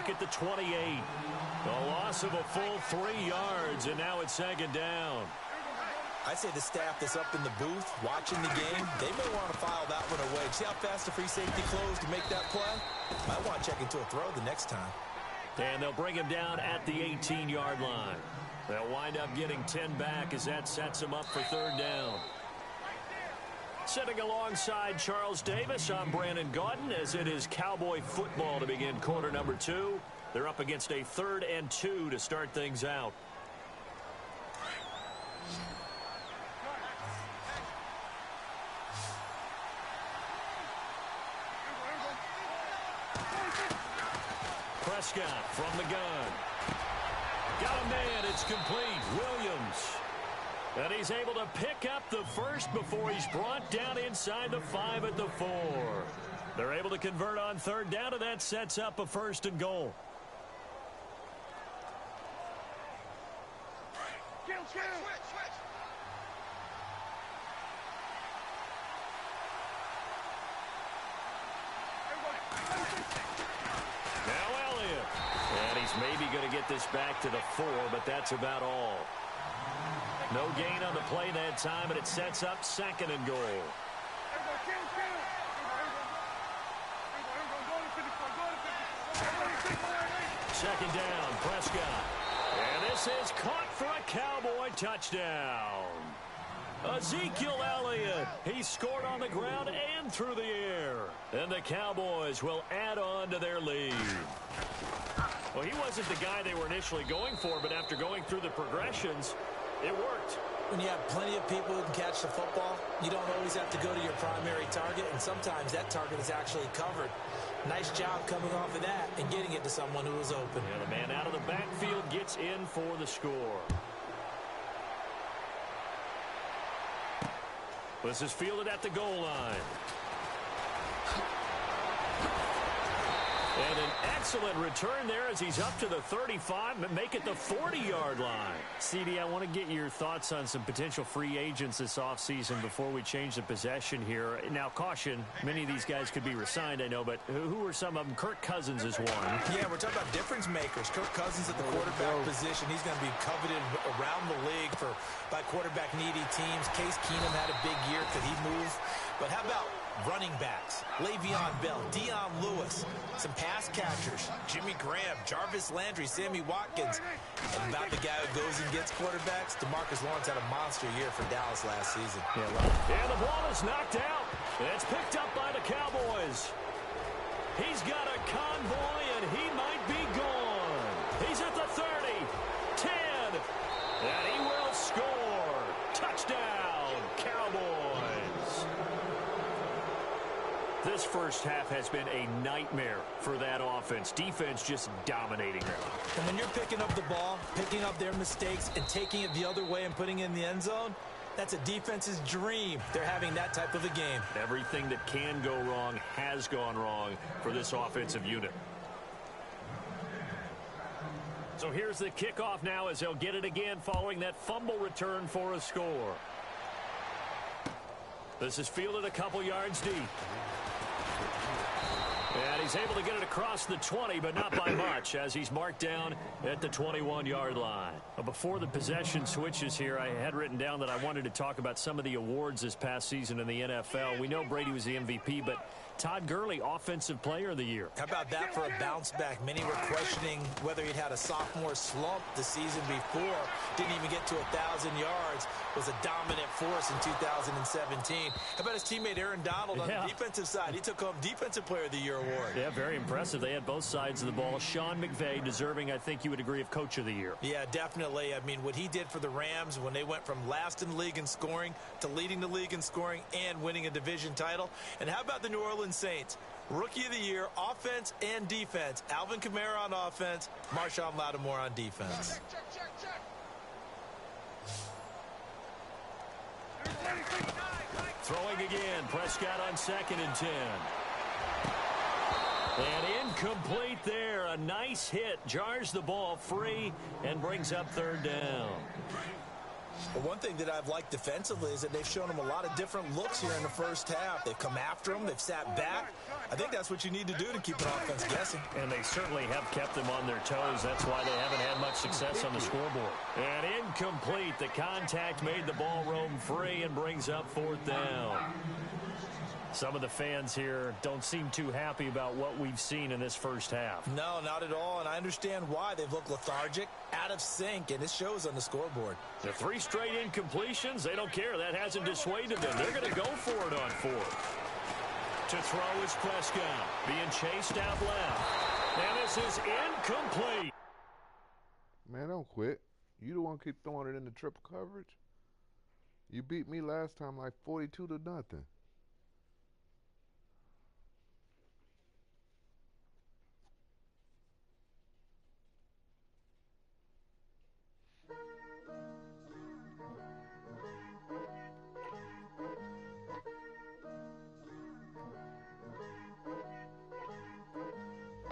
back at the 28. A loss of a full 3 yards, and now it's second down. I'd say the staff that's up in the booth watching the game, they may want to file that one away. See how fast the free safety closed to make that play? Might want to check into a throw the next time. And they'll bring him down at the 18-yard line. They'll wind up getting 10 back as that sets them up for third down. Sitting alongside Charles Davis, I'm Brandon Gaudin, as it is Cowboy football to begin quarter number 2. They're up against a 3rd and 2 to start things out. Prescott from the gun. Got a man. It's complete. Williams. And he's able to pick up the first before he's brought down inside the 5 at the 4. They're able to convert on third down, and that sets up a 1st and goal. Now Elliott. And he's maybe going to get this back to the 4, but that's about all. No gain on the play that time, and it sets up 2nd and goal. Second down, Prescott. And this is caught for a Cowboy touchdown. Ezekiel Elliott. He scored on the ground and through the air. And the Cowboys will add on to their lead. Well, he wasn't the guy they were initially going for, but after going through the progressions, it worked. When you have plenty of people who can catch the football, you don't always have to go to your primary target, and sometimes that target is actually covered. Nice job coming off of that and getting it to someone who was open. Yeah, the man out of the backfield gets in for the score. This is fielded at the goal line. And an excellent return there as he's up to the 35, but make it the 40-yard line. CD, I want to get your thoughts on some potential free agents this offseason before we change the possession here. Now, caution, many of these guys could be resigned, I know, but who are some of them? Kirk Cousins is one. Yeah, we're talking about difference makers. Kirk Cousins at the quarterback position. He's going to be coveted around the league by quarterback-needy teams. Case Keenum had a big year. Could he move? But how about running backs? Le'Veon Bell, Dion Lewis, some pass catchers, Jimmy Graham, Jarvis Landry, Sammy Watkins. And about the guy who goes and gets quarterbacks, DeMarcus Lawrence had a monster year for Dallas last season. And the ball is knocked out. It's picked up by the Cowboys. He's got a convoy, and he might be gone. He's at the 30, 10, and he will score. Touchdown, Cowboys. This first half has been a nightmare for that offense. Defense just dominating them. And when you're picking up the ball, picking up their mistakes, and taking it the other way and putting it in the end zone, that's a defense's dream. They're having that type of a game. Everything that can go wrong has gone wrong for this offensive unit. So here's the kickoff now as they'll get it again following that fumble return for a score. This is fielded a couple yards deep. And he's able to get it across the 20, but not by much, as he's marked down at the 21-yard line. Well, before the possession switches here, I had written down that I wanted to talk about some of the awards this past season in the NFL. We know Brady was the MVP, but Todd Gurley, Offensive Player of the Year. How about that for a bounce back? Many were questioning whether he'd had a sophomore slump the season before. Didn't even get to 1,000 yards. Was a dominant force in 2017. How about his teammate Aaron Donald on the defensive side? He took home Defensive Player of the Year award. Yeah, very impressive. They had both sides of the ball. Sean McVay deserving, I think you would agree, of Coach of the Year. Yeah, definitely. I mean, what he did for the Rams when they went from last in the league in scoring to leading the league in scoring and winning a division title. And how about the New Orleans Saints? Rookie of the Year, offense and defense. Alvin Kamara on offense, Marshawn Lattimore on defense. Throwing again, Prescott on 2nd and 10. And incomplete there. A nice hit. Jars the ball free and brings up third down. But one thing that I've liked defensively is that they've shown them a lot of different looks here in the first half. They've come after them. They've sat back. I think that's what you need to do to keep an offense guessing. And they certainly have kept them on their toes. That's why they haven't had much success on the scoreboard. And incomplete. The contact made the ball roam free and brings up 4th down. Some of the fans here don't seem too happy about what we've seen in this first half. No, not at all, and I understand why. They've looked lethargic, out of sync, and it shows on the scoreboard. The 3 straight incompletions, they don't care. That hasn't dissuaded them. They're going to go for it on 4th. To throw is Prescott, being chased out left. And this is incomplete. Man, don't quit. You the one keep throwing it in the triple coverage. You beat me last time like 42-0.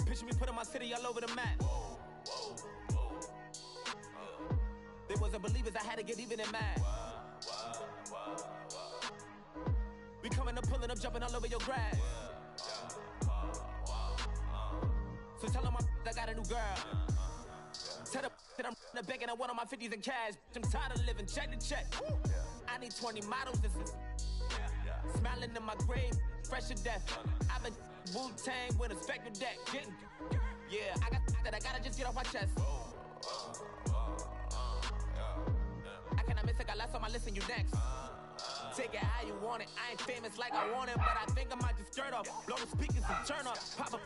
Picture me putting my city all over the map. They wasn't believers, I had to get even and mad. We coming up, pulling up, jumping all over your grass. So tell them I got a new girl. Tell them that I'm in the bank and I want all my 50s in cash. I'm tired of living check to check. I need 20 models, this is smiling in my grave, fresh to death. I've been Wu-Tang with a spectre deck. Yeah, I got that, I gotta just get off my chest. I cannot miss it, got last on my list and you next. Take it how you want it, I ain't famous like I want it, but I think I might just skirt off. Blow the speakers and turn up, pop up.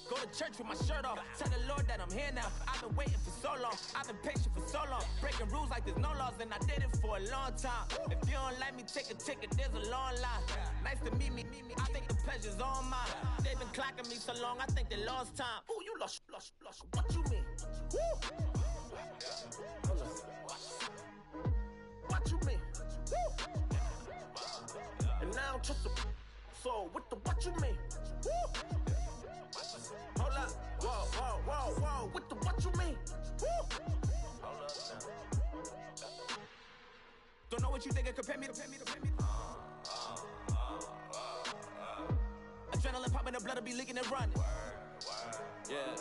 Go to church with my shirt off. Tell the Lord that I'm here now. I've been waiting for so long. I've been patient for so long. Breaking rules like there's no laws, and I did it for a long time. If you don't like me, take a ticket. There's a long line. Nice to meet me. I think the pleasure's all mine. They've been clocking me so long, I think they lost time. Ooh, you lost. What you mean? Woo! What you mean? Woo! And now I don't trust the so what the what you mean? Woo! Hold up, whoa, what the what you mean? Woo! Hold up now. Don't know what you think, compare me to. Adrenaline popping, the blood will be leaking and running. Yeah.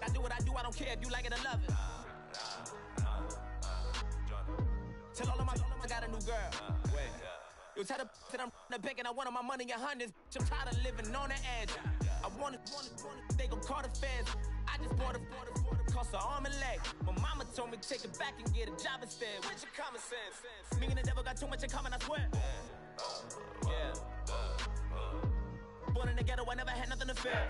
I do what I do, I don't care if you like it or love it. Tell all of my I got a new girl. Wait. Yo, tell the that I'm in the bank and I want all my money in hundreds. I'm tired of living on the edge. I want it, they gon' call the feds. I just bought a cost an arm and leg. My mama told me take it back and get a job instead. Where's your common sense? Me and the devil got too much in common, I swear. Yeah. Born in the ghetto, I never had nothing to fear.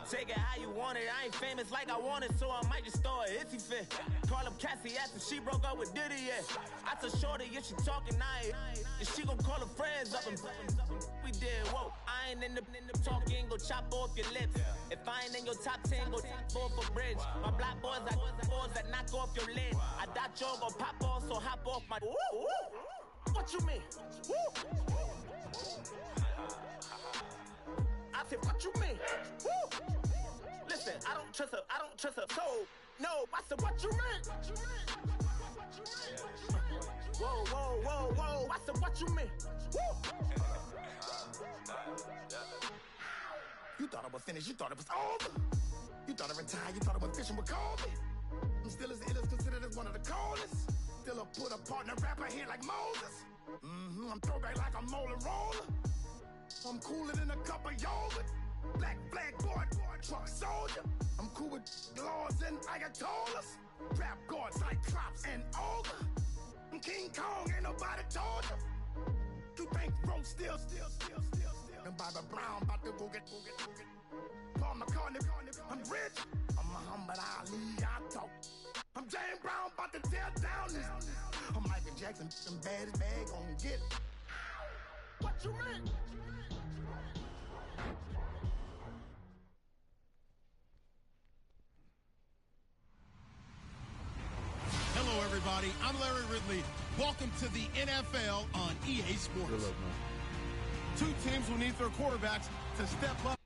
Take it how you want it. I ain't famous like I want it, so I might just throw a hissy fit. Call up Cassie after she broke up with Diddy, yeah. I told Shorty if she talking, and she gon' call her friends up and we did, whoa. I ain't in the talking, go chop off your lips. If I ain't in your top 10, go top 4 for bridge. My black boys like boys that knock off your lid. I thought y'all gon' pop off, so hop off my. What you mean? I said, what you mean? Woo! Listen, I don't trust her. So, no, I said, what you mean? Whoa, I said, what you mean? Woo! You thought I was finished, you thought it was over. You thought I retired, you thought I was fishing with Colby. I'm still as ill as considered as one of the coldest. Still a put a partner rapper here like Moses. I'm throwback like a molar roller. I'm cooler than a cup of yogurt. Black flag boy, truck soldier. I'm cool with laws and Ayatollahs. Rap god, Cyclops and ogre. I'm King Kong, ain't nobody told you. You think Rose still. And Bobby Brown about to go get. Paul McCartney, I'm rich. I'm Muhammad Ali, I talk. I'm James Brown about to tear down this. I'm Michael Jackson, some baddest bag gon' get it. What you mean? Hello, everybody. I'm Larry Ridley. Welcome to the NFL on EA Sports. Good luck, man. Two teams will need their quarterbacks to step up.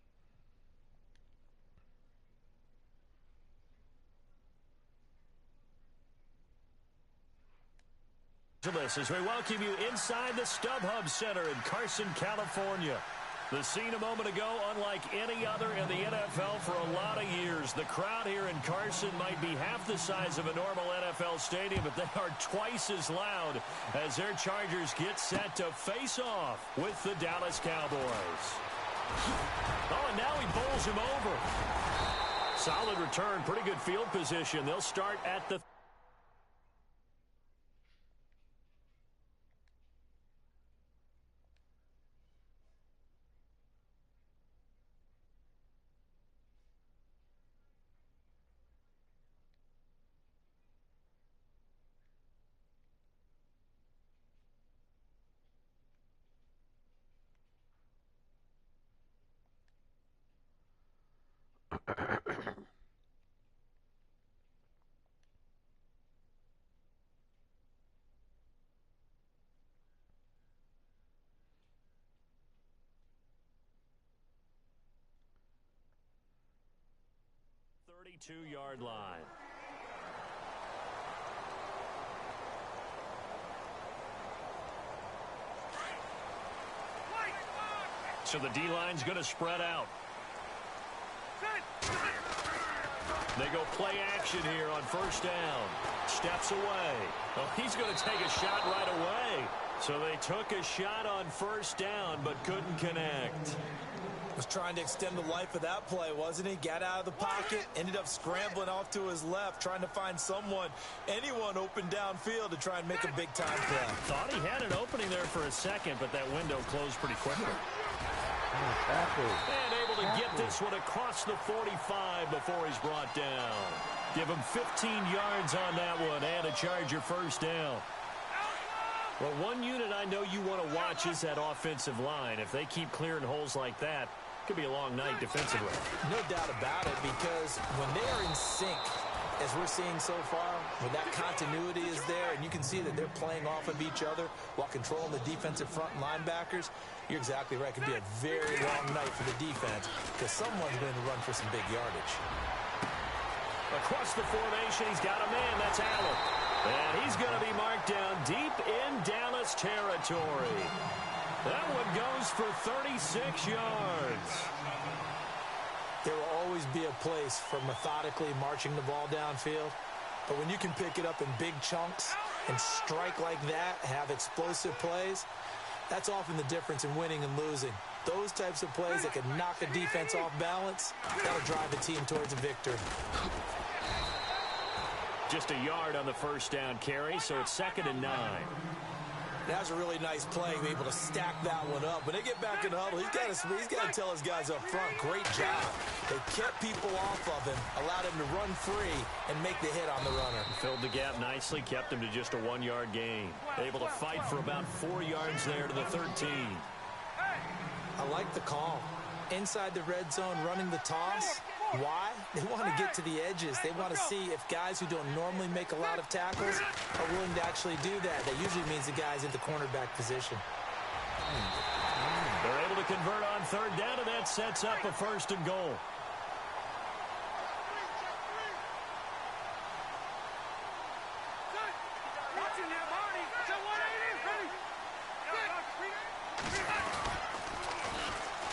As we welcome you inside the StubHub Center in Carson, California. The scene a moment ago, unlike any other in the NFL for a lot of years. The crowd here in Carson might be half the size of a normal NFL stadium, but they are twice as loud as their Chargers get set to face off with the Dallas Cowboys. Oh, and now he bowls him over. Solid return, pretty good field position. They'll start at the... Two-yard line. So the D-line's going to spread out. They go play action here on first down. Steps away. Oh, he's going to take a shot right away. So they took a shot on first down but couldn't connect. Was trying to extend the life of that play, wasn't he? Got out of the pocket, ended up scrambling off to his left, trying to find anyone open downfield to try and make a big-time play. Thought he had an opening there for a second, but that window closed pretty quickly. And able to get this one across the 45 before he's brought down. Give him 15 yards on that one and a Charger first down. Well, one unit I know you want to watch is that offensive line. If they keep clearing holes like that, it could be a long night defensively. No doubt about it, because when they are in sync, as we're seeing so far, when that continuity is there, and you can see that they're playing off of each other while controlling the defensive front linebackers, you're exactly right. It could be a very long night for the defense because someone's going to run for some big yardage. Across the formation, he's got a man. That's Allen. And he's going to be marked down deep in Dallas territory. That one goes for 36 yards. There will always be a place for methodically marching the ball downfield. But when you can pick it up in big chunks and strike like that, have explosive plays, that's often the difference in winning and losing. Those types of plays that can knock a defense off balance, that'll drive a team towards a victory. Just a yard on the first down carry, so it's 2nd and 9. That was a really nice play, be able to stack that one up. When they get back in the huddle, he's got to tell his guys up front, great job. They kept people off of him, allowed him to run free and make the hit on the runner. Filled the gap nicely, kept him to just a 1-yard gain. Able to fight for about 4 yards there to the 13. I like the call. Inside the red zone, running the toss. Why? They want to get to the edges. They want to see if guys who don't normally make a lot of tackles are willing to actually do that. That usually means the guy's in the cornerback position. They're able to convert on 3rd down, and that sets up a 1st and goal.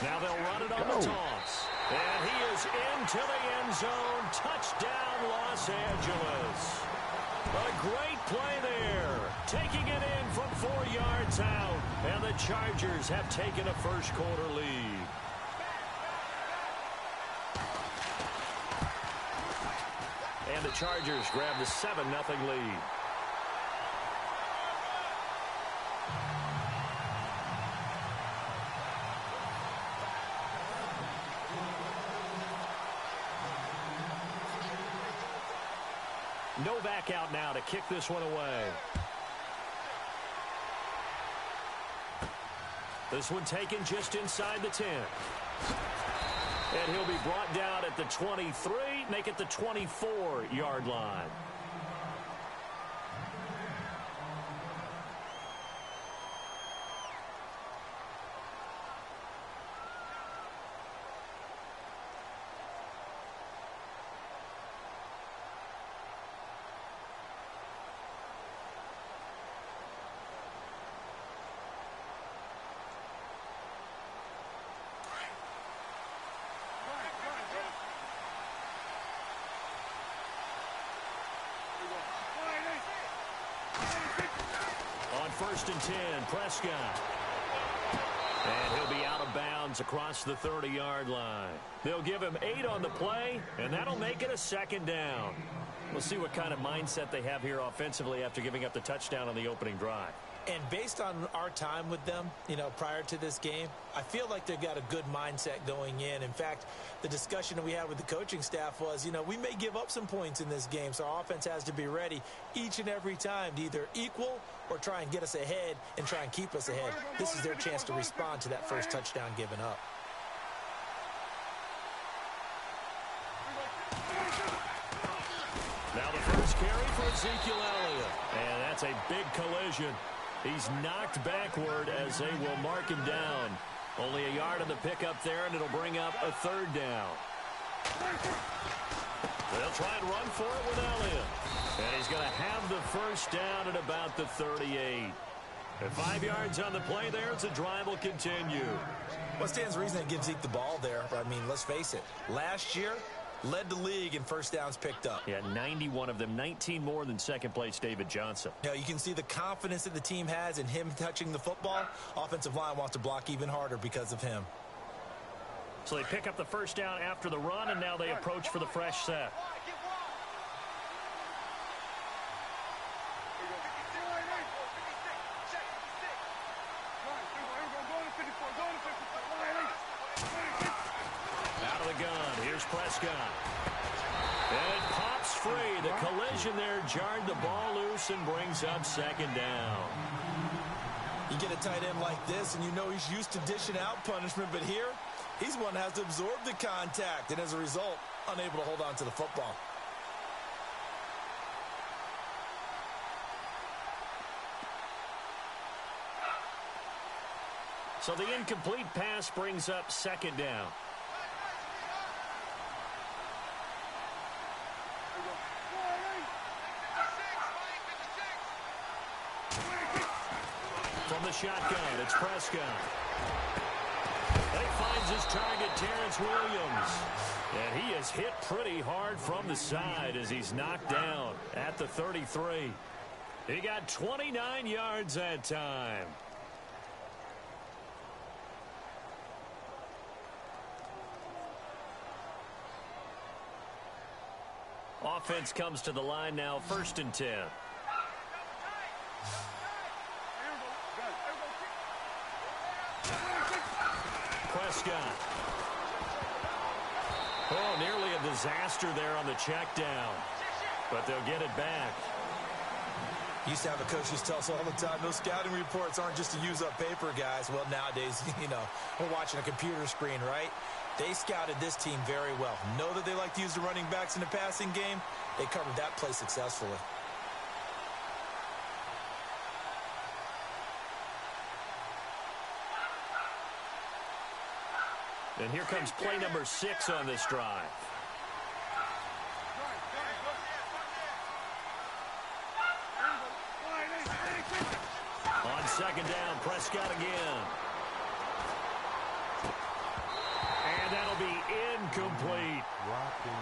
Now they'll run it on the toss. And he is into the end zone. Touchdown, Los Angeles. A great play there. Taking it in from 4 yards out. And the Chargers have taken a first-quarter lead. And the Chargers grab the 7-0 lead. Novak out now to kick this one away. This one taken just inside the 10. And he'll be brought down at the 23, make it the 24-yard line. On 1st and 10, Prescott. And he'll be out of bounds across the 30-yard line. They'll give him 8 on the play, and that'll make it a 2nd down. We'll see what kind of mindset they have here offensively after giving up the touchdown on the opening drive. And based on our time with them, prior to this game, I feel like they've got a good mindset going in. In fact, the discussion that we had with the coaching staff was, we may give up some points in this game, so our offense has to be ready each and every time to either equal or try and get us ahead and try and keep us ahead. This is their chance to respond to that first touchdown given up. Now the first carry for Ezekiel Elliott. And that's a big collision. He's knocked backward as they will mark him down. Only a yard on the pickup there, and it'll bring up a 3rd down. They'll try and run for it with Elliott. And he's going to have the first down at about the 38. And 5 yards on the play there as the drive will continue. Well, stands to reason they give Zeke the ball there. But, let's face it. Last year, led the league in first downs picked up. Yeah, 91 of them, 19 more than second-place David Johnson. You can see the confidence that the team has in him touching the football. Offensive line wants to block even harder because of him. So they pick up the first down after the run, and now they approach for the fresh set. Out of the gun, here's Prescott. And it pops free. The collision there jarred the ball loose and brings up 2nd down. You get a tight end like this, and he's used to dishing out punishment, but here, he's one that has to absorb the contact, and as a result, unable to hold on to the football. So the incomplete pass brings up 2nd down. From the shotgun, it's Prescott. And he finds his target, Terrence Williams. And he is hit pretty hard from the side as he's knocked down at the 33. He got 29 yards that time. Offense comes to the line now, 1st and 10. Prescott. Oh, nearly a disaster there on the check down. But they'll get it back. Used to have a coach who tells us all the time, those scouting reports aren't just to use up paper, guys. Well, nowadays, we're watching a computer screen, right? They scouted this team very well. Know that they like to use the running backs in the passing game. They covered that play successfully. And here comes play number 6 on this drive. On 2nd down, Prescott again. And that'll be incomplete.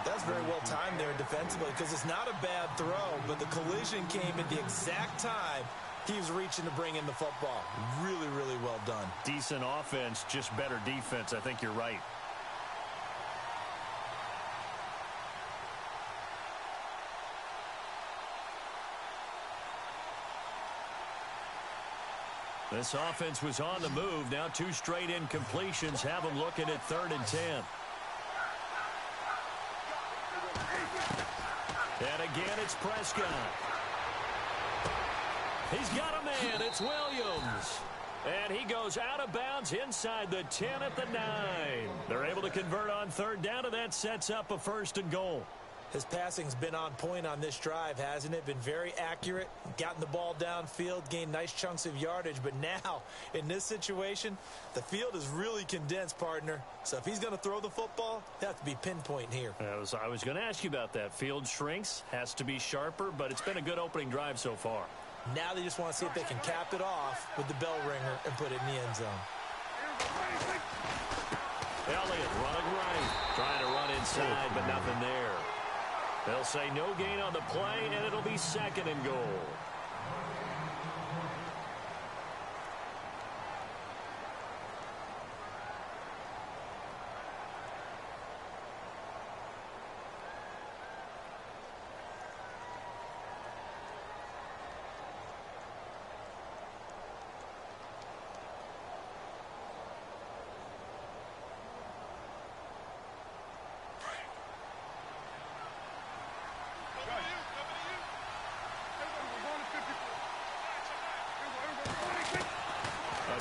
That's very well timed there defensively because it's not a bad throw, but the collision came at the exact time he was reaching to bring in the football. Really, really well done. Decent offense, just better defense. I think you're right. This offense was on the move. Now 2 straight incompletions have them looking at 3rd and 10. And again, it's Prescott. He's got a man. It's Williams. And he goes out of bounds inside the 10 at the 9. They're able to convert on 3rd down, and that sets up a 1st and goal. His passing's been on point on this drive, hasn't it? Been very accurate, gotten the ball downfield, gained nice chunks of yardage. But now, in this situation, the field is really condensed, partner. So if he's going to throw the football, they have to be pinpoint here. I was going to ask you about that. Field shrinks, has to be sharper, but it's been a good opening drive so far. Now they just want to see if they can cap it off with the bell ringer and put it in the end zone. Elliott running right, trying to run inside, but nothing there. They'll say no gain on the play, and it'll be 2nd and goal.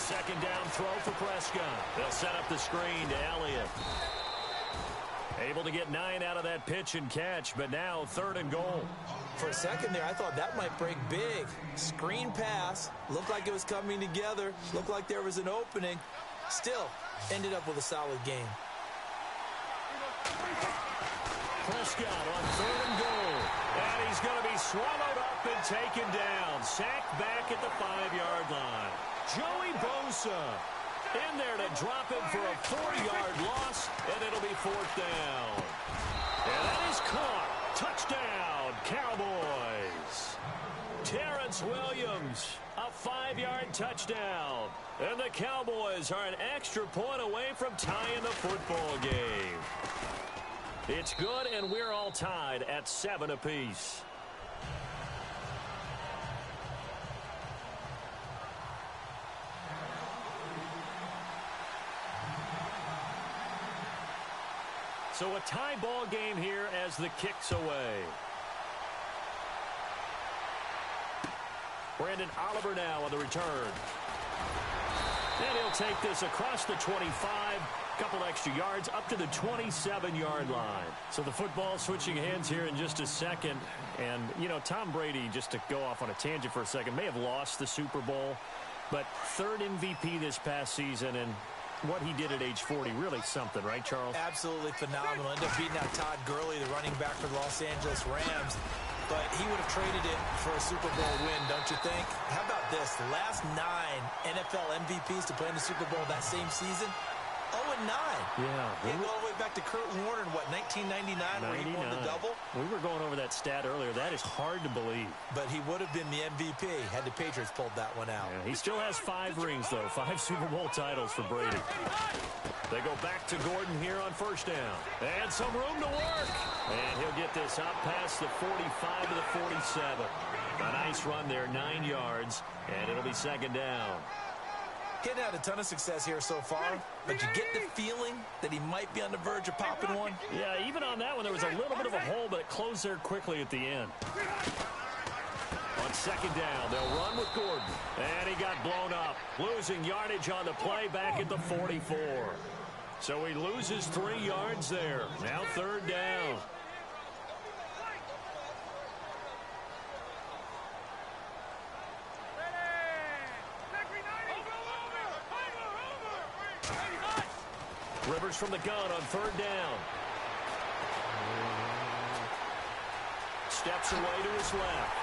second down throw for Prescott. They'll set up the screen to Elliott. Able to get 9 out of that pitch and catch, but now 3rd and goal. For a second there, I thought that might break big. Screen pass. Looked like it was coming together. Looked like there was an opening. Still, ended up with a solid game. Prescott on 3rd and goal. And he's going to be swallowed up and taken down. Sacked back at the 5-yard line. Joey Bosa in there to drop him for a 4-yard loss, and it'll be 4th down. And that is caught. Touchdown, Cowboys. Terrence Williams, a 5-yard touchdown. And the Cowboys are an extra point away from tying the football game. It's good, and we're all tied at 7 apiece. So a tie ball game here as the kick's away. Brandon Oliver now on the return. And he'll take this across the 25. Couple extra yards up to the 27-yard line. So the football switching hands here in just a second. And, you know, Tom Brady, just to go off on a tangent for a second, may have lost the Super Bowl. But 3rd MVP this past season, and what he did at age 40, really something, right, Charles? Absolutely phenomenal. Ended up beating out Todd Gurley, the running back for the Los Angeles Rams. But he would have traded it for a Super Bowl win, don't you think? How about this? The last 9 NFL MVPs to play in the Super Bowl that same season, 0-9. Yeah. They go all the way back to Kurt Warner in, what, 1999, where he won the double? We were going over that stat earlier. That is hard to believe. But he would have been the MVP had the Patriots pulled that one out. Yeah, he still has 5 rings, though. 5 Super Bowl titles for Brady. They go back to Gordon here on 1st down. And some room to work. And he'll get this out past the 45 to the 47. A nice run there, 9 yards. And it'll be 2nd down. Getting had a ton of success here so far, but you get the feeling that he might be on the verge of popping one. Yeah, even on that one, there was a little bit of a hole, but it closed there quickly at the end. On 2nd down, they'll run with Gordon. And he got blown up, losing yardage on the play back at the 44. So he loses 3 yards there. Now 3rd down. Rivers from the gun on 3rd down. Steps away to his left.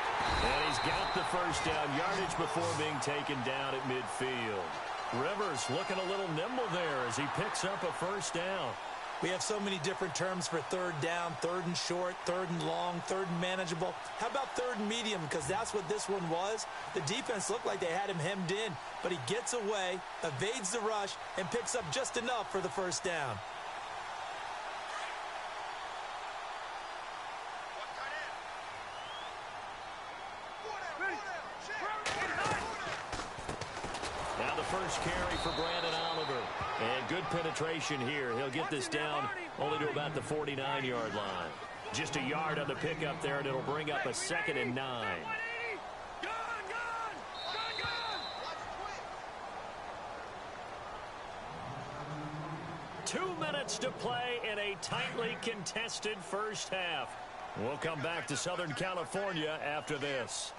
And he's got the 1st down yardage before being taken down at midfield. Rivers looking a little nimble there as he picks up a 1st down. We have so many different terms for 3rd down, 3rd and short, 3rd and long, 3rd and manageable. How about 3rd and medium? Because that's what this one was. The defense looked like they had him hemmed in, but he gets away, evades the rush, and picks up just enough for the 1st down. Now the first carry for Brandon Oliver. And good penetration here. He'll get this down only to about the 49-yard line. Just a yard on the pickup there, and it'll bring up a 2nd and 9. 2 minutes to play in a tightly contested first half. We'll come back to Southern California after this.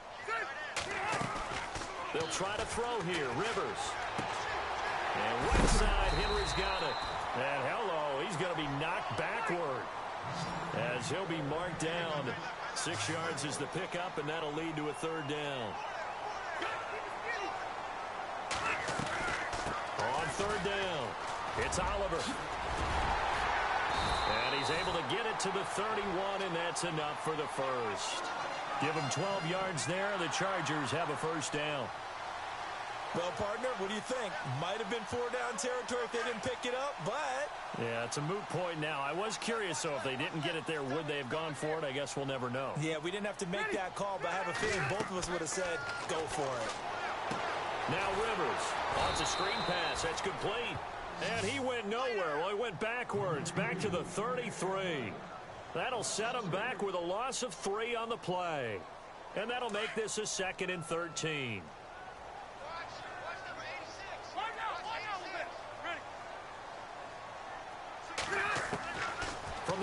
They'll try to throw here. Rivers. And right side, Henry's got it. And hello, he's going to be knocked backward as he'll be marked down. 6 yards is the pickup, and that'll lead to a 3rd down. On 3rd down, it's Oliver. And he's able to get it to the 31, and that's enough for the 1st. Give him 12 yards there, and the Chargers have a 1st down. Well, partner, what do you think? Might have been 4-down territory if they didn't pick it up, but... Yeah, it's a moot point now. I was curious, though, if they didn't get it there, would they have gone for it? I guess we'll never know. Yeah, we didn't have to make that call, but I have a feeling both of us would have said, go for it. Now Rivers. Oh, it's a screen pass. That's complete. And he went nowhere. Well, he went backwards, back to the 33. That'll set him back with a loss of 3 on the play. And that'll make this a 2nd and 13.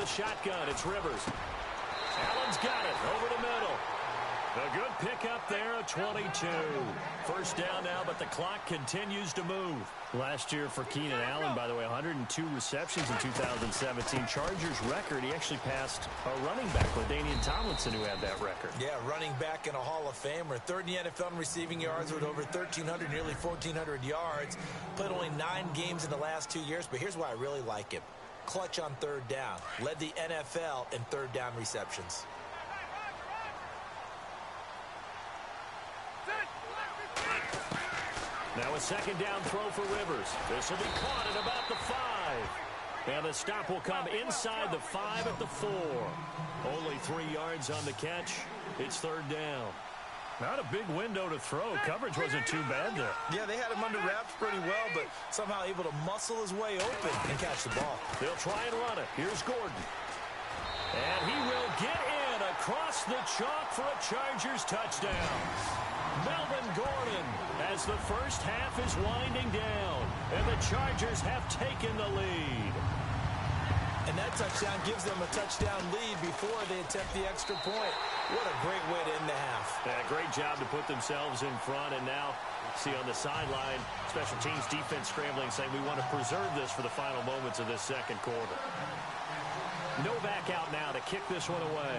the shotgun. It's Rivers. Allen's got it over the middle. A good pickup there, a 22. First down now, but the clock continues to move. Last year for Keenan Allen, by the way, 102 receptions in 2017. Chargers record, he actually passed a running back, LaDainian Tomlinson, who had that record. Yeah, running back and a Hall of Famer. Third in the NFL in receiving yards with over 1,300, nearly 1,400 yards. Played only 9 games in the last 2 years, but here's why I really like him. Clutch on third down. Led the NFL in third down receptions. Now a second down throw for Rivers. This will be caught at about the 5. And the stop will come inside the 5 at the 4. Only 3 yards on the catch. It's third down. Not a big window to throw. Coverage wasn't too bad there. Yeah, they had him under wraps pretty well, but somehow able to muscle his way open and catch the ball. They'll try and run it. Here's Gordon. And he will get in across the chalk for a Chargers touchdown. Melvin Gordon, as the first half is winding down, and the Chargers have taken the lead. And that touchdown gives them a touchdown lead before they attempt the extra point. What a great way to end the half. Yeah, great job to put themselves in front, and now see on the sideline, special teams defense scrambling, saying we want to preserve this for the final moments of this second quarter. Novak out now to kick this one away.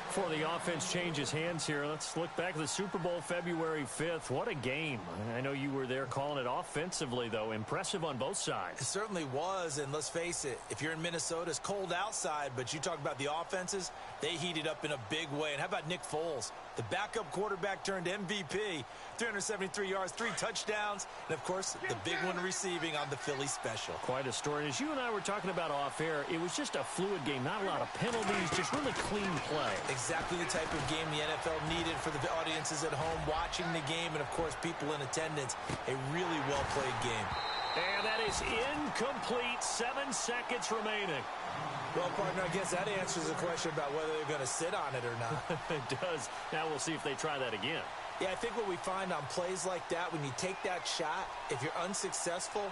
Before the offense changes hands here, let's look back at the Super Bowl February 5th. What a game. I know you were there calling it offensively, though. Impressive on both sides. It certainly was, and let's face it, if you're in Minnesota, it's cold outside, but you talk about the offenses, they heated up in a big way. And how about Nick Foles? The backup quarterback turned MVP, 373 yards, 3 touchdowns, and, of course, the big one receiving on the Philly special. Quite a story. And as you and I were talking about off air, it was just a fluid game, not a lot of penalties, just really clean play. Exactly the type of game the NFL needed for the audiences at home watching the game and, of course, people in attendance. A really well-played game. And that is incomplete. 7 seconds remaining. Well, partner, I guess that answers the question about whether they're going to sit on it or not. It does. Now we'll see if they try that again. Yeah, I think what we find on plays like that, when you take that shot, if you're unsuccessful,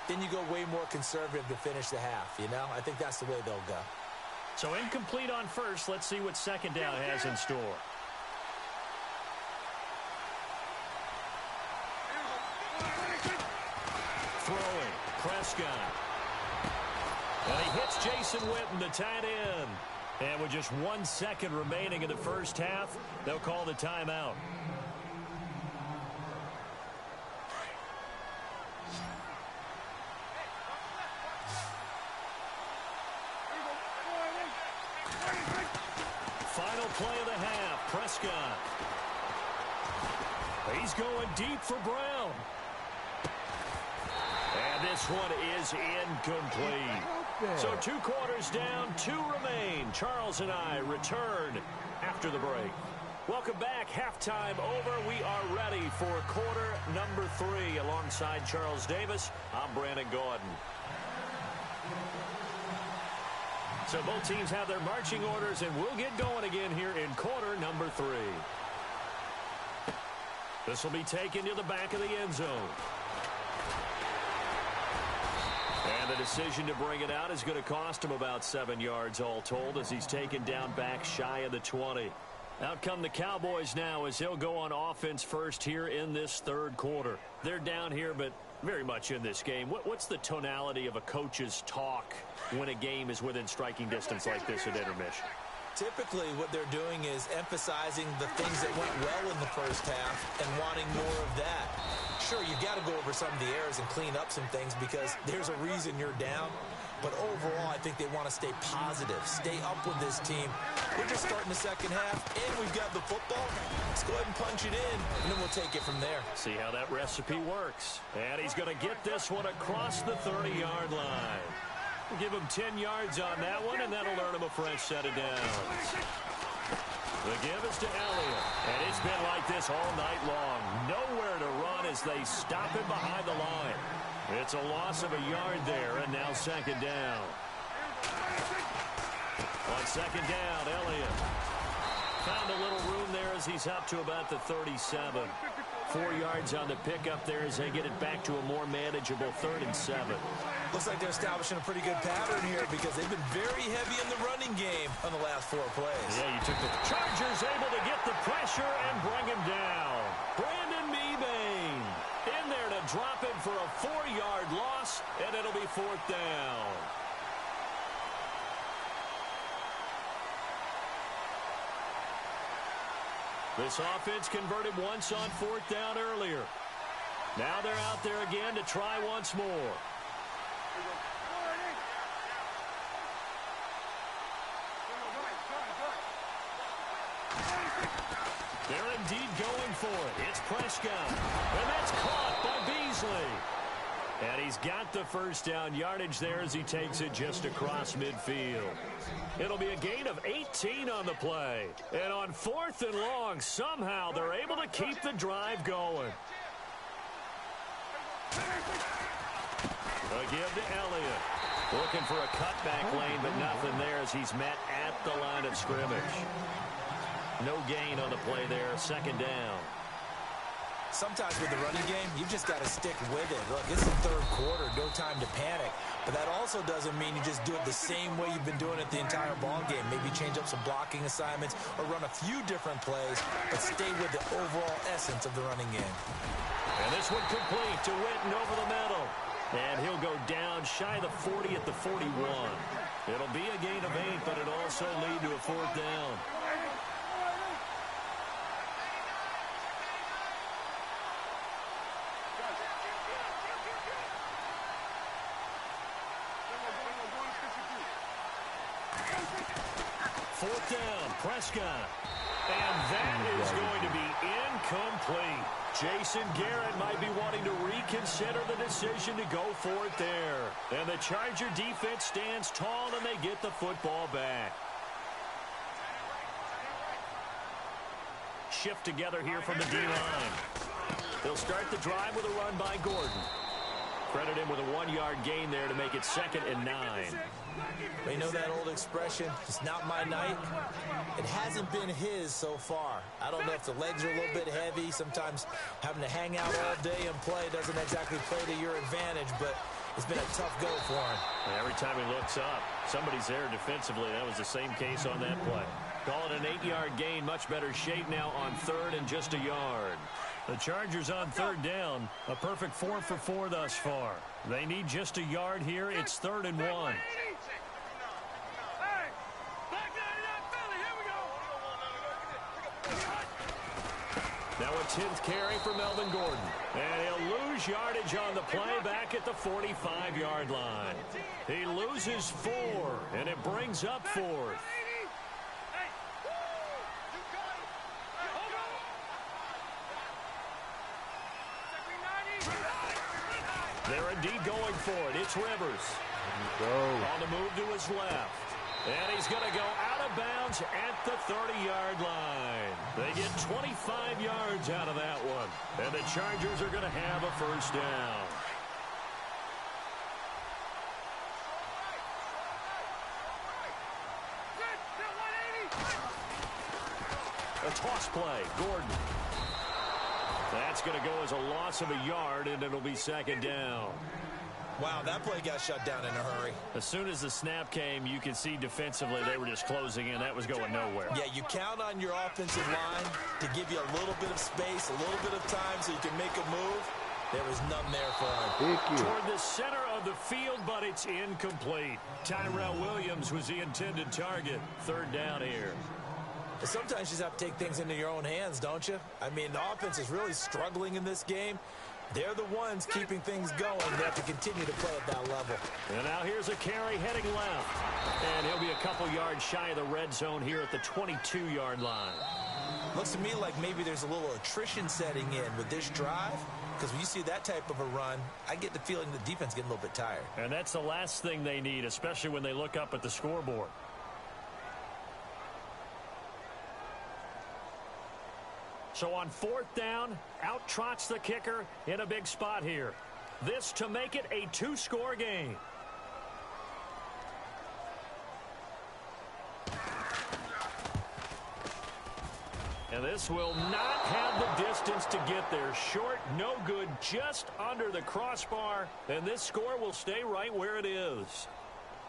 then you go way more conservative to finish the half, you know? I think that's the way they'll go. So incomplete on first. Let's see what second down has in store. Throwing. Prescott. And he hits Jason Witten, the tight end. And with just 1 second remaining in the first half, they'll call the timeout. Final play of the half, Prescott. He's going deep for Brown. And this one is incomplete. So 2 quarters down, 2 remain. Charles and I return after the break. Welcome back. Halftime over. We are ready for quarter number 3. Alongside Charles Davis, I'm Brandon Gordon. So both teams have their marching orders, and we'll get going again here in quarter number 3. This will be taken to the back of the end zone. And the decision to bring it out is going to cost him about 7 yards all told, as he's taken down back shy of the 20. Out come the Cowboys now, as he'll go on offense first here in this third quarter. They're down here, but very much in this game. What's the tonality of a coach's talk when a game is within striking distance like this at intermission? Typically, what they're doing is emphasizing the things that went well in the first half and wanting more of that. Sure, you got to go over some of the errors and clean up some things because there's a reason you're down. But overall, I think they want to stay positive, stay up with this team. We're just starting the second half, and we've got the football. Let's go ahead and punch it in, and then we'll take it from there. See how that recipe works. And he's going to get this one across the 30-yard line. We'll give him 10 yards on that one, and that'll earn him a fresh set of downs. The give is to Elliott. And it's been like this all night long. Nowhere to run as they stop him behind the line. It's a loss of a yard there, and now second down. On second down, Elliott found a little room there as he's up to about the 37. 4 yards on the pickup there as they get it back to a more manageable 3rd and 7. Looks like they're establishing a pretty good pattern here because they've been very heavy in the running game on the last 4 plays. Yeah, you took the Chargers able to get the pressure and bring him down. Brandon Mebane in there to drop it for a 4-yard loss, and it'll be 4th down. This offense converted once on 4th down earlier. Now they're out there again to try once more. They're indeed going for it. It's Prescott. And that's caught by Beasley. And he's got the first down yardage there as he takes it just across midfield. It'll be a gain of 18 on the play. And on 4th and long, somehow they're able to keep the drive going. A give to Elliott. Looking for a cutback lane, but nothing there as he's met at the line of scrimmage. No gain on the play there. 2nd down. Sometimes with the running game, you just got to stick with it. Look, it's the 3rd quarter, no time to panic. But that also doesn't mean you just do it the same way you've been doing it the entire ball game. Maybe change up some blocking assignments or run a few different plays, but stay with the overall essence of the running game. And this one complete to Witten over the middle. And he'll go down shy of the 40 at the 41. It'll be a gain of 8, but it'll also lead to a 4th down. Fourth down, Prescott. And that is going to be incomplete. Jason Garrett might be wanting to reconsider the decision to go for it there. And the Charger defense stands tall and they get the football back. Shift together here from the D-line. They'll start the drive with a run by Gordon. Credit him with a 1-yard gain there to make it 2nd and 9. You know that old expression, it's not my night? It hasn't been his so far. I don't know if the legs are a little bit heavy. Sometimes having to hang out all day and play doesn't exactly play to your advantage, but it's been a tough go for him. And every time he looks up, somebody's there defensively. That was the same case on that play. Call it an 8-yard gain. Much better shape now on 3rd and just a yard. The Chargers on 3rd down. A perfect 4 for 4 thus far. They need just a yard here. It's 3rd and 1. Now a 10th carry for Melvin Gordon. And he'll lose yardage on the play back at the 45-yard line. He loses 4, and it brings up 4th. They're indeed going for it. It's Rivers. On the move to his left. And he's going to go out of bounds at the 30-yard line. They get 25 yards out of that one. And the Chargers are going to have a first down. A toss play. Gordon. That's going to go as a loss of a yard, and it'll be 2nd down. Wow, that play got shut down in a hurry. As soon as the snap came, you could see defensively they were just closing in. That was going nowhere. Yeah, you count on your offensive line to give you a little bit of space, a little bit of time so you can make a move. There was none there for him. Toward the center of the field, but it's incomplete. Tyrell Williams was the intended target. 3rd down here. Sometimes you just have to take things into your own hands, don't you? I mean, the offense is really struggling in this game. They're the ones keeping things going. They have to continue to play at that level. And now here's a carry heading left. And he'll be a couple yards shy of the red zone here at the 22-yard line. Looks to me like maybe there's a little attrition setting in with this drive. Because when you see that type of a run, I get the feeling the defense getting a little bit tired. And that's the last thing they need, especially when they look up at the scoreboard. So on 4th down, out trots the kicker in a big spot here. This to make it a 2-score game. And this will not have the distance to get there. Short, no good, just under the crossbar. And this score will stay right where it is.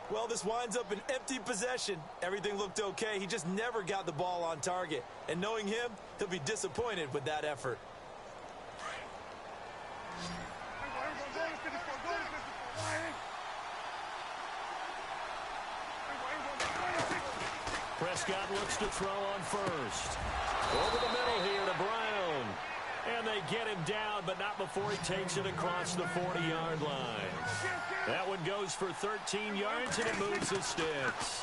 Well, this winds up an empty possession. Everything looked okay. He just never got the ball on target. And knowing him, he'll be disappointed with that effort. Prescott looks to throw on first. Over the middle here to Brown. And they get him down, but not before he takes it across the 40-yard line. That one goes for 13 yards, and it moves the sticks.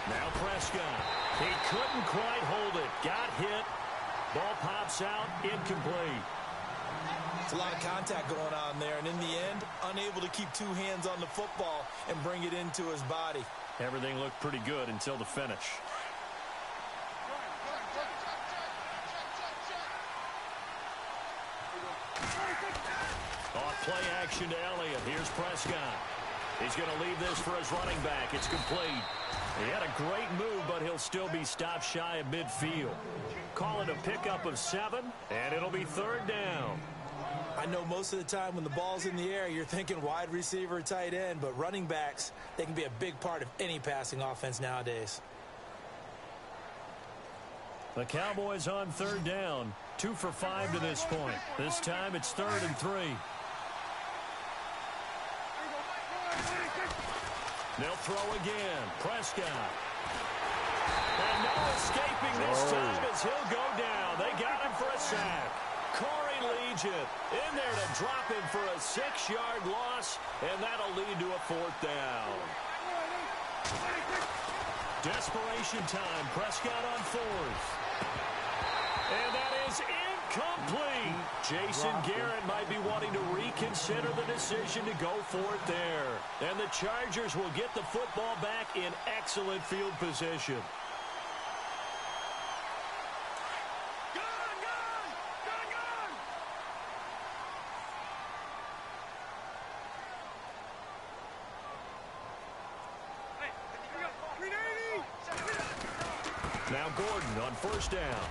Now Prescott. He couldn't quite hold it. Got hit. Ball pops out. Incomplete. It's a lot of contact going on there, and in the end, unable to keep two hands on the football and bring it into his body. Everything looked pretty good until the finish. Off play action to Elliott. Here's Prescott. He's going to leave this for his running back. It's complete. He had a great move, but he'll still be stopped shy of midfield. Call it a pickup of 7, and it'll be 3rd down. I know most of the time when the ball's in the air, you're thinking wide receiver, tight end, but running backs, they can be a big part of any passing offense nowadays. The Cowboys on 3rd down. 2 for 5 to this point. This time it's 3rd and 3. They'll throw again. Prescott. And no escaping this time as he'll go down. They got him for a sack. Corey Legion in there to drop him for a 6-yard loss, and that'll lead to a 4th down. Desperation time. Prescott on 4th. And that is incomplete. Jason Garrett might be wanting to reconsider the decision to go for it there. And the Chargers will get the football back in excellent field position. Now Gordon on 1st down.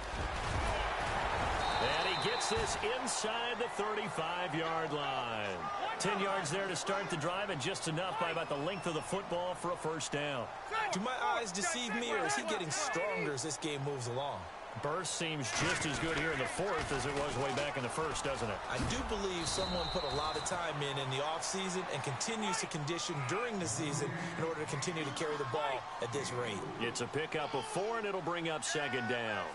And he gets this inside the 35-yard line. 10 yards there to start the drive, and just enough by about the length of the football for a 1st down. Do my eyes deceive me, or is he getting stronger as this game moves along? Burst seems just as good here in the 4th as it was way back in the 1st, doesn't it? I do believe someone put a lot of time in the offseason and continues to condition during the season in order to continue to carry the ball at this rate. It's a pickup of 4, and it'll bring up 2nd down.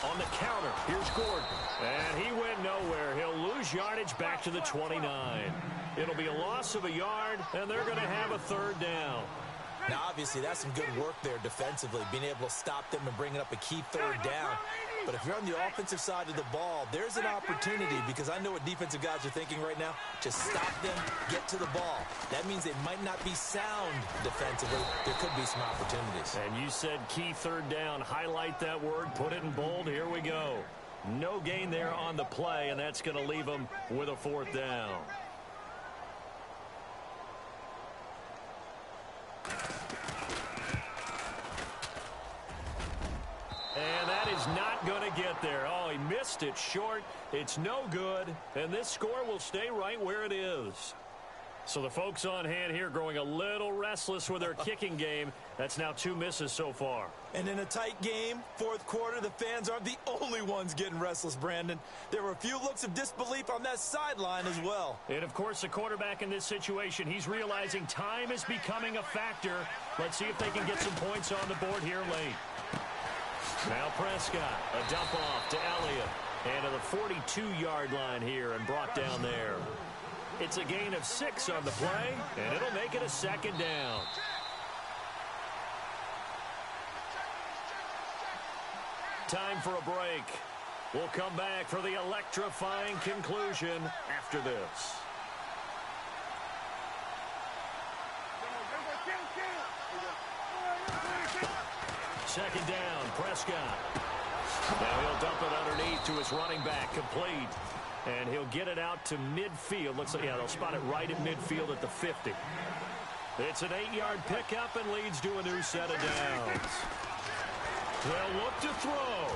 On the counter, here's Gordon. And he went nowhere. He'll lose yardage back to the 29. It'll be a loss of a yard, and they're going to have a 3rd down. Now, obviously, that's some good work there defensively, being able to stop them and bringing up a key 3rd down. But if you're on the offensive side of the ball, there's an opportunity, because I know what defensive guys are thinking right now. Just stop them, get to the ball. That means they might not be sound defensively. There could be some opportunities. And you said key 3rd down. Highlight that word. Put it in bold. Here we go. No gain there on the play, and that's going to leave them with a 4th down. And that is not going to get there. Oh, he missed it short. It's no good. And this score will stay right where it is. So the folks on hand here growing a little restless with their kicking game. That's now 2 misses so far. And in a tight game, 4th quarter, the fans aren't the only ones getting restless, Brandon. There were a few looks of disbelief on that sideline as well. And, of course, the quarterback in this situation, he's realizing time is becoming a factor. Let's see if they can get some points on the board here late. Now Prescott, a dump off to Elliott. And to the 42-yard line here and brought down there. It's a gain of 6 on the play, and it'll make it a 2nd down. Time for a break. We'll come back for the electrifying conclusion after this. Second down, Prescott. Now he'll dump it underneath to his running back, complete. And he'll get it out to midfield. Looks like, yeah, they'll spot it right at midfield at the 50. It's an 8-yard pickup and leads to a new set of downs. They'll look to throw.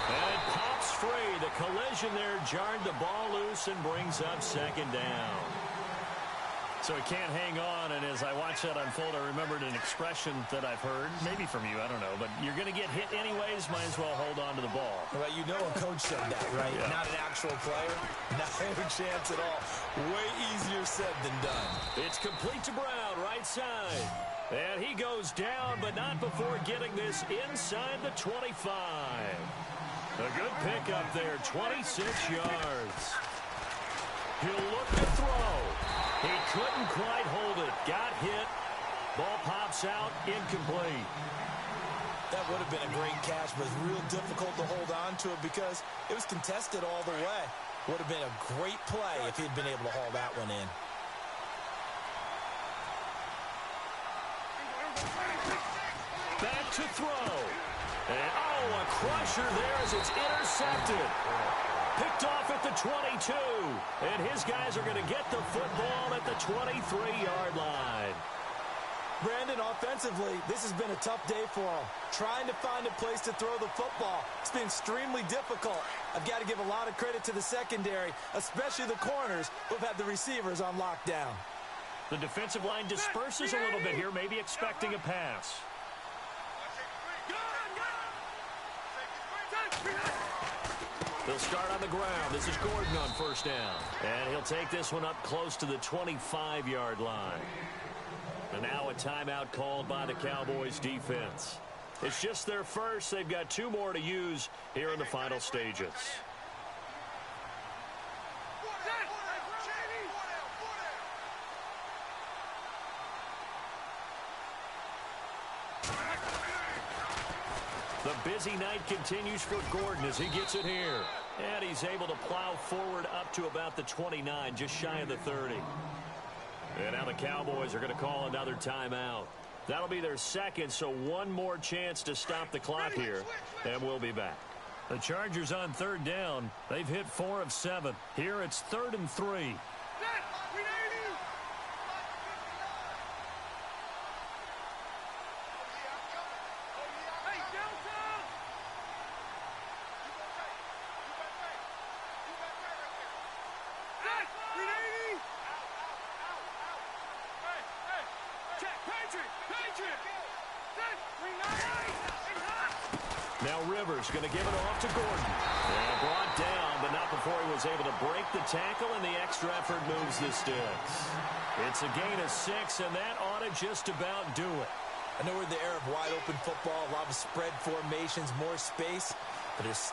And it pops free. The collision there jarred the ball loose and brings up second down. So he can't hang on, and as I watch that unfold, I remembered an expression that I've heard, maybe from you, I don't know, but you're going to get hit anyways, might as well hold on to the ball. Well, you know a coach said that, right? Yeah. Not an actual player. Not a chance at all. Way easier said than done. It's complete to Brown, right side. And he goes down, but not before getting this inside the 25. A good pickup there, 26 yards. He'll look to throw. He couldn't quite hold it. Got hit. Ball pops out, incomplete. That would have been a great catch, but it's real difficult to hold on to it because it was contested all the way. Would have been a great play if he'd been able to haul that one in. Back to throw. And, a crusher there as it's intercepted. Picked off at the 22. And his guys are going to get the football at the 23-yard line. Brandon, offensively, this has been a tough day for him. Trying to find a place to throw the football. It's been extremely difficult. I've got to give a lot of credit to the secondary, especially the corners who've had the receivers on lockdown. The defensive line disperses a little bit here, maybe expecting a pass. They'll start on the ground. This is Gordon on first down. And he'll take this one up close to the 25-yard line. And now a timeout called by the Cowboys defense. It's just their first. They've got 2 more to use here in the final stages. The busy night continues for Gordon as he gets it here. And he's able to plow forward up to about the 29, just shy of the 30. And now the Cowboys are going to call another timeout. That'll be their second, so one more chance to stop the clock here, and we'll be back. The Chargers on third down. They've hit 4 of 7. Here it's 3rd and 3. Now Rivers going to give it off to Gordon. And brought down, but not before he was able to break the tackle, and the extra effort moves the sticks. It's a gain of 6, and that ought to just about do it. I know we're in the era of wide open football, a lot of spread formations, more space, but there's